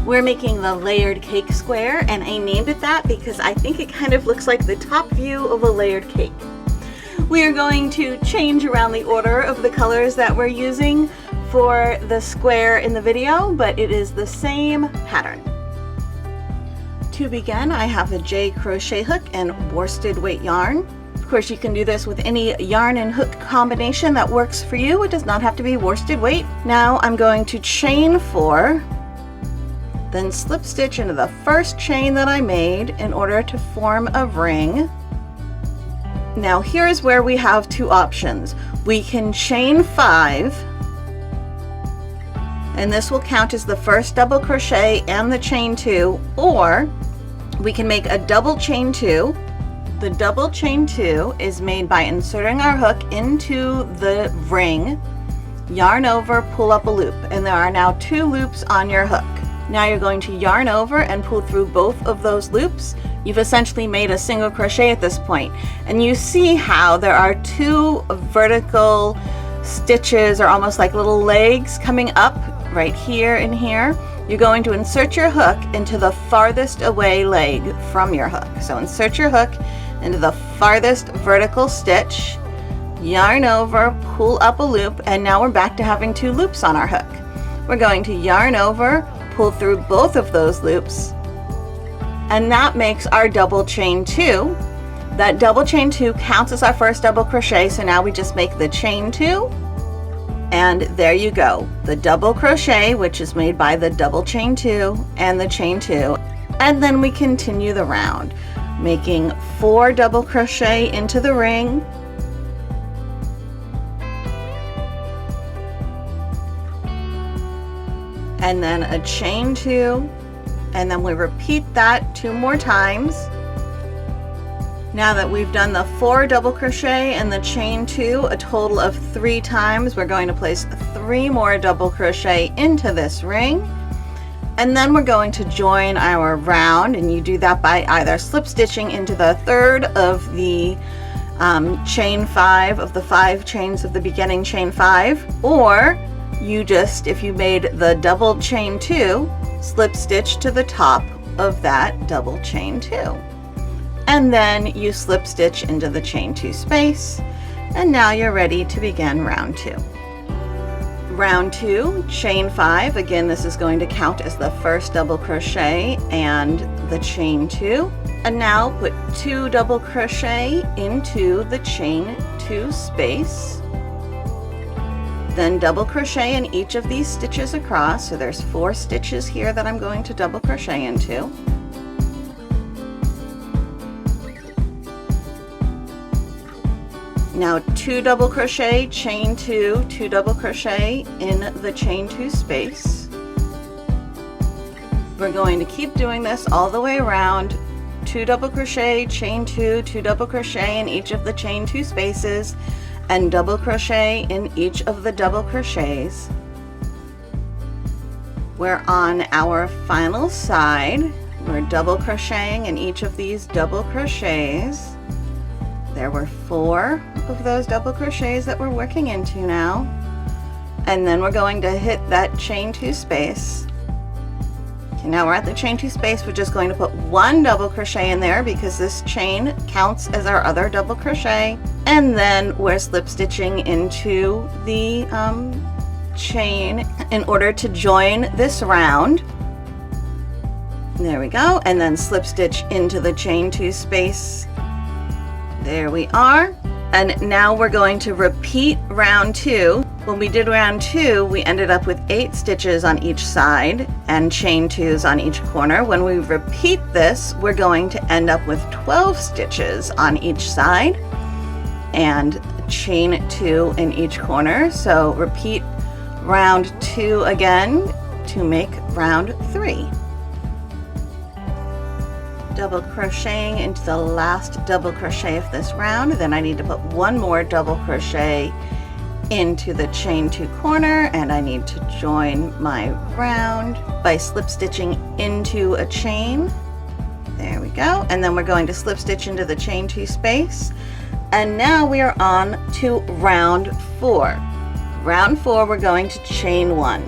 We're making the layered cake square, and I named it that because I think it kind of looks like the top view of a layered cake. We are going to change around the order of the colors that we're using for the square in the video, but it is the same pattern. To begin, I have a J crochet hook and worsted weight yarn. Of course, you can do this with any yarn and hook combination that works for you. It does not have to be worsted weight. Now I'm going to chain 4, then slip stitch into the first chain that I made in order to form a ring. Now here's where we have two options. We can chain 5, and this will count as the first double crochet and the chain 2, or we can make a double chain 2. The double chain 2 is made by inserting our hook into the ring, yarn over, pull up a loop, and there are now 2 loops on your hook. Now you're going to yarn over and pull through both of those loops. You've essentially made a single crochet at this point, and you see how there are 2 vertical stitches, or almost like little legs, coming up right here and here. You're going to insert your hook into the farthest away leg from your hook. So insert your hook into the farthest vertical stitch, yarn over, pull up a loop, and now we're back to having 2 loops on our hook. We're going to yarn over, pull through both of those loops, and that makes our double chain 2. That double chain 2 counts as our first double crochet, so now we just make the chain 2, and there you go, the double crochet, which is made by the double chain 2 and the chain 2. And then we continue the round, making 4 double crochet into the ring, and then a chain 2, and then we repeat that 2 more times. Now that we've done the 4 double crochet and the chain 2 a total of 3 times, we're going to place 3 more double crochet into this ring, and then we're going to join our round, and you do that by either slip stitching into the 3rd of the chain 5 of the 5 chains of the beginning chain 5, or you just, if you made the double chain 2, slip stitch to the top of that double chain 2, and then you slip stitch into the chain 2 space, and now you're ready to begin round 2. Round 2, chain 5. Again, this is going to count as the first double crochet and the chain 2, and now put 2 double crochet into the chain 2 space, then double crochet in each of these stitches across. So there's 4 stitches here that I'm going to double crochet into. Now 2 double crochet, chain 2, 2 double crochet in the chain 2 space. We're going to keep doing this all the way around. 2 double crochet, chain 2, 2 double crochet in each of the chain 2 spaces, and double crochet in each of the double crochets. We're on our final side. We're double crocheting in each of these double crochets. There were 4 of those double crochets that we're working into now, and then we're going to hit that chain 2 space. Okay, now we're at the chain 2 space. We're just going to put 1 double crochet in there because this chain counts as our other double crochet, and then we're slip stitching into the chain in order to join this round. There we go, and then slip stitch into the chain 2 space. There we are. And now we're going to repeat round 2. When we did round 2, we ended up with 8 stitches on each side and chain 2s on each corner. When we repeat this, we're going to end up with 12 stitches on each side and chain 2 in each corner. So repeat round 2 again to make round 3. Double crocheting into the last double crochet of this round, then I need to put 1 more double crochet into the chain 2 corner, and I need to join my round by slip stitching into a chain. There we go, and then we're going to slip stitch into the chain 2 space, and now we are on to round 4. Round 4, we're going to chain 1.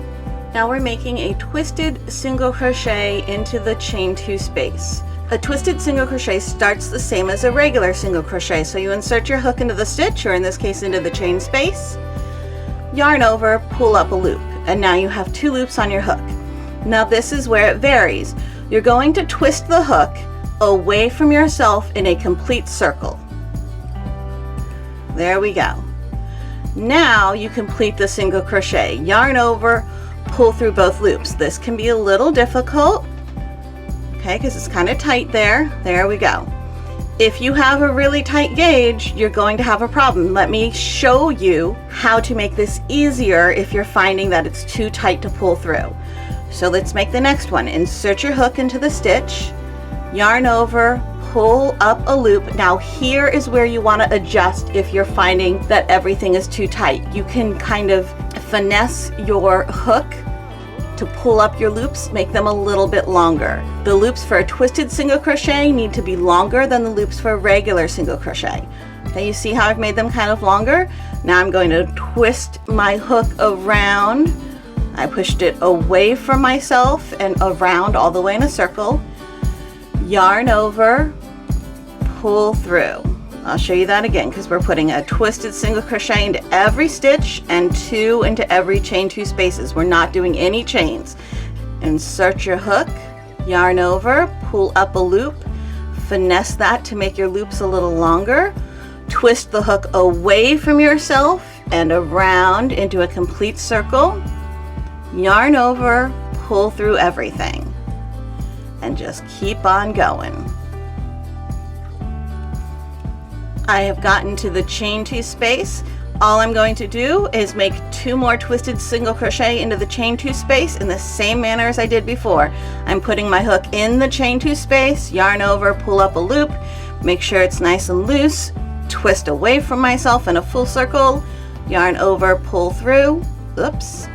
Now we're making a twisted single crochet into the chain 2 space. A twisted single crochet starts the same as a regular single crochet. So you insert your hook into the stitch, or in this case into the chain space, yarn over, pull up a loop, and now you have 2 loops on your hook. Now this is where it varies. You're going to twist the hook away from yourself in a complete circle. There we go. Now you complete the single crochet. Yarn over, pull through both loops. This can be a little difficult, okay, because it's kind of tight there. There we go. If you have a really tight gauge, you're going to have a problem. Let me show you how to make this easier if you're finding that it's too tight to pull through. So let's make the next one. Insert your hook into the stitch, yarn over, pull up a loop. Now here is where you want to adjust if you're finding that everything is too tight. You can kind of finesse your hook to pull up your loops, make them a little bit longer. The loops for a twisted single crochet need to be longer than the loops for a regular single crochet. Okay, you see how I've made them kind of longer? Now I'm going to twist my hook around. I pushed it away from myself and around all the way in a circle. Yarn over, pull through. I'll show you that again because we're putting a twisted single crochet into every stitch and 2 into every chain 2 spaces. We're not doing any chains. Insert your hook, yarn over, pull up a loop, finesse that to make your loops a little longer, twist the hook away from yourself and around into a complete circle, yarn over, pull through everything, and just keep on going. I have gotten to the chain 2 space. All I'm going to do is make 2 more twisted single crochet into the chain 2 space in the same manner as I did before. I'm putting my hook in the chain 2 space, yarn over, pull up a loop, make sure it's nice and loose, twist away from myself in a full circle, yarn over, pull through. Oops.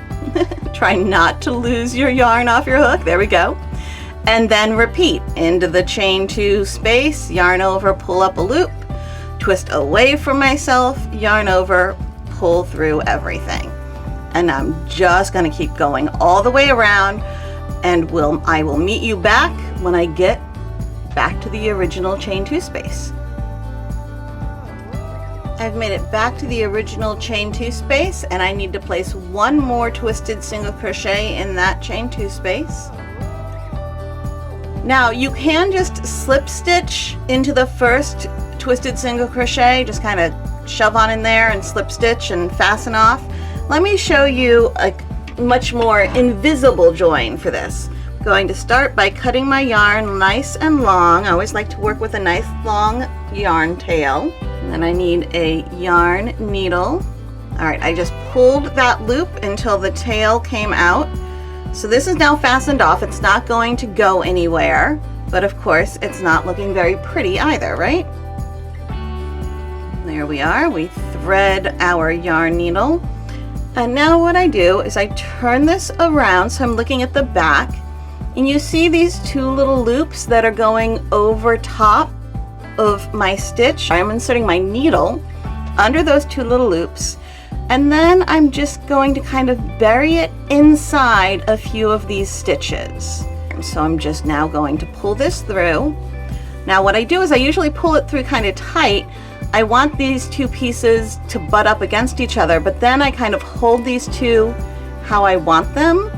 Try not to lose your yarn off your hook. There we go. And then repeat into the chain 2 space, yarn over, pull up a loop, twist away from myself, yarn over, pull through everything. And I'm just going to keep going all the way around, and I will meet you back when I get back to the original chain 2 space. I've made it back to the original chain 2 space, and I need to place 1 more twisted single crochet in that chain 2 space. Now you can just slip stitch into the first twisted single crochet, just kind of shove on in there and slip stitch and fasten off. Let me show you a much more invisible join for this. I'm going to start by cutting my yarn nice and long. I always like to work with a nice long yarn tail. And then I need a yarn needle. All right, I just pulled that loop until the tail came out. So this is now fastened off. It's not going to go anywhere, but of course it's not looking very pretty either, right? There we are. We thread our yarn needle. And now what I do is I turn this around so I'm looking at the back, and you see these 2 little loops that are going over top of my stitch. I'm inserting my needle under those 2 little loops, and then I'm just going to kind of bury it inside a few of these stitches. So I'm just now going to pull this through. Now what I do is I usually pull it through kind of tight. I want these 2 pieces to butt up against each other, but then I kind of hold these 2 how I want them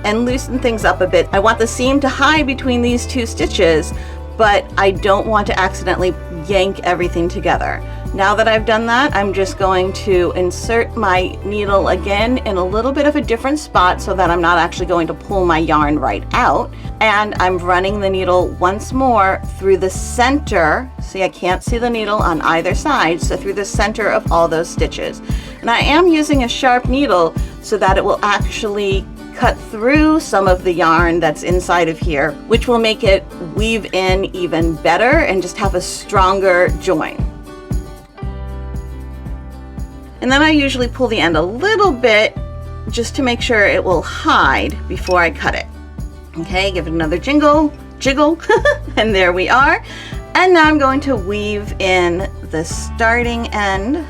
and loosen things up a bit. I want the seam to hide between these 2 stitches, but I don't want to accidentally yank everything together. Now that I've done that, I'm just going to insert my needle again in a little bit of a different spot so that I'm not actually going to pull my yarn right out. And I'm running the needle once more through the center. See, I can't see the needle on either side, so through the center of all those stitches. And I am using a sharp needle so that it will actually cut through some of the yarn that's inside of here, which will make it weave in even better and just have a stronger join. And then I usually pull the end a little bit just to make sure it will hide before I cut it. Okay, give it another jiggle, and there we are. And now I'm going to weave in the starting end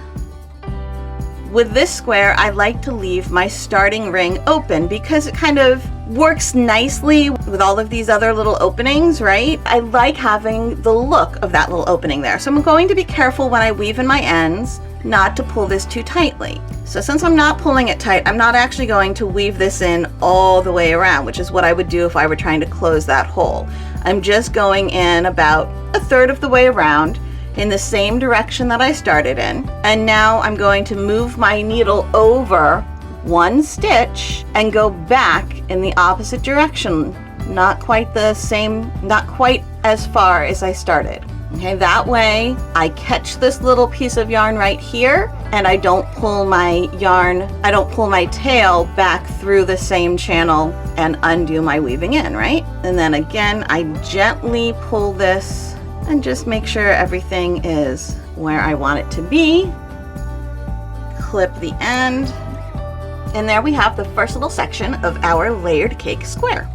with this square, I like to leave my starting ring open because it kind of works nicely with all of these other little openings, right? I like having the look of that little opening there. So I'm going to be careful when I weave in my ends not to pull this too tightly. So since I'm not pulling it tight, I'm not actually going to weave this in all the way around, which is what I would do if I were trying to close that hole. I'm just going in about a third of the way around in the same direction that I started in. And now I'm going to move my needle over one stitch and go back in the opposite direction. Not quite the same, not quite as far as I started. Okay, that way I catch this little piece of yarn right here and I don't pull my tail back through the same channel and undo my weaving in, right? And then again, I gently pull this and just make sure everything is where I want it to be. Clip the end. And there we have the first little section of our layered cake square.